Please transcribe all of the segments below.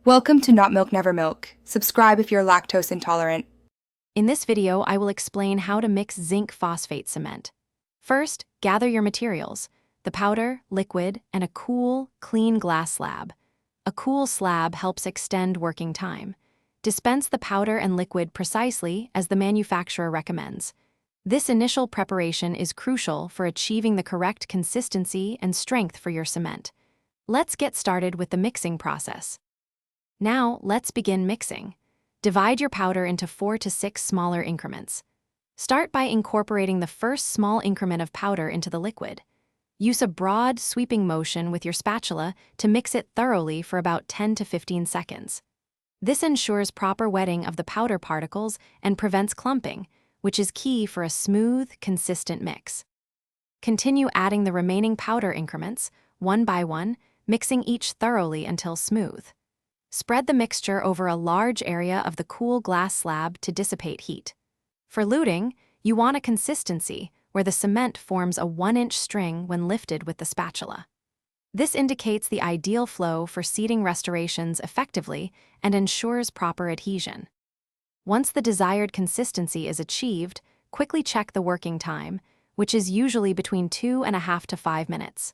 Welcome to Not Milk Never Milk. Subscribe if you're lactose intolerant. In this video, I will explain how to mix zinc phosphate cement. First, gather your materials: the powder, liquid, and a cool, clean glass slab. A cool slab helps extend working time. Dispense the powder and liquid precisely as the manufacturer recommends. This initial preparation is crucial for achieving the correct consistency and strength for your cement. Let's get started with the mixing process. Now, let's begin mixing. Divide your powder into 4 to 6 smaller increments. Start by incorporating the first small increment of powder into the liquid. Use a broad, sweeping motion with your spatula to mix it thoroughly for about 10 to 15 seconds. This ensures proper wetting of the powder particles and prevents clumping, which is key for a smooth, consistent mix. Continue adding the remaining powder increments, one by one, mixing each thoroughly until smooth. Spread the mixture over a large area of the cool glass slab to dissipate heat. For luting, you want a consistency where the cement forms a 1-inch string when lifted with the spatula. This indicates the ideal flow for seating restorations effectively and ensures proper adhesion. Once the desired consistency is achieved, quickly check the working time, which is usually between 2.5 to 5 minutes.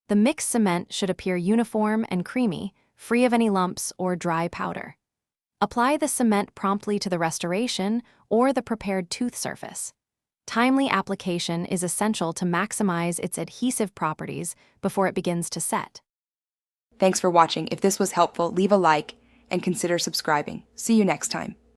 The mixed cement should appear uniform and creamy, free of any lumps or dry powder. Apply the cement promptly to the restoration or the prepared tooth surface. Timely application is essential to maximize its adhesive properties before it begins to set. Thanks for watching. If this was helpful, leave a like and consider subscribing. See you next time.